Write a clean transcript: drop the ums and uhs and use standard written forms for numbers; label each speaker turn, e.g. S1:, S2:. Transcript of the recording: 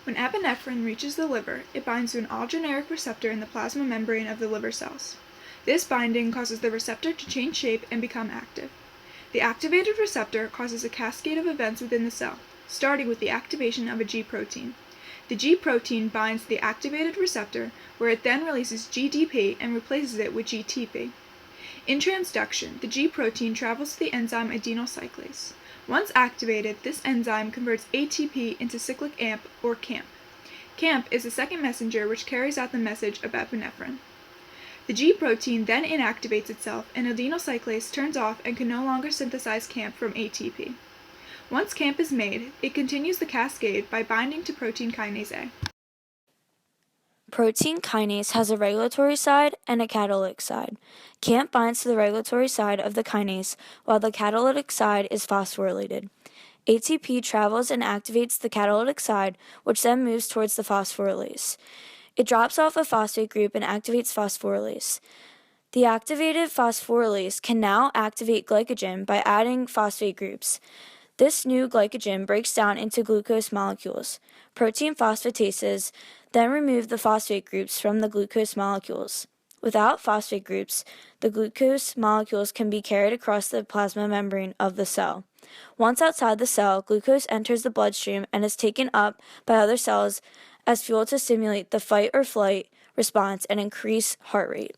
S1: When epinephrine reaches the liver, it binds to an allogeneic receptor in the plasma membrane of the liver cells. This binding causes the receptor to change shape and become active. The activated receptor causes a cascade of events within the cell, starting with the activation of a G protein. The G protein binds the activated receptor, where it then releases GDP and replaces it with GTP. In transduction, the G protein travels to the enzyme adenyl cyclase. Once activated, this enzyme converts ATP into cyclic AMP, or CAMP. CAMP is the second messenger which carries out the message of epinephrine. The G protein then inactivates itself, and adenyl cyclase turns off and can no longer synthesize CAMP from ATP. Once CAMP is made, it continues the cascade by binding to protein kinase A.
S2: Protein kinase has a regulatory side and a catalytic side. CAMP binds to the regulatory side of the kinase, while the catalytic side is phosphorylated. ATP travels and activates the catalytic side, which then moves towards the phosphorylase. It drops off a phosphate group and activates phosphorylase. The activated phosphorylase can now activate glycogen by adding phosphate groups. This new glycogen breaks down into glucose molecules. Protein phosphatases then remove the phosphate groups from the glucose molecules. Without phosphate groups, the glucose molecules can be carried across the plasma membrane of the cell. Once outside the cell, glucose enters the bloodstream and is taken up by other cells as fuel to stimulate the fight or flight response and increase heart rate.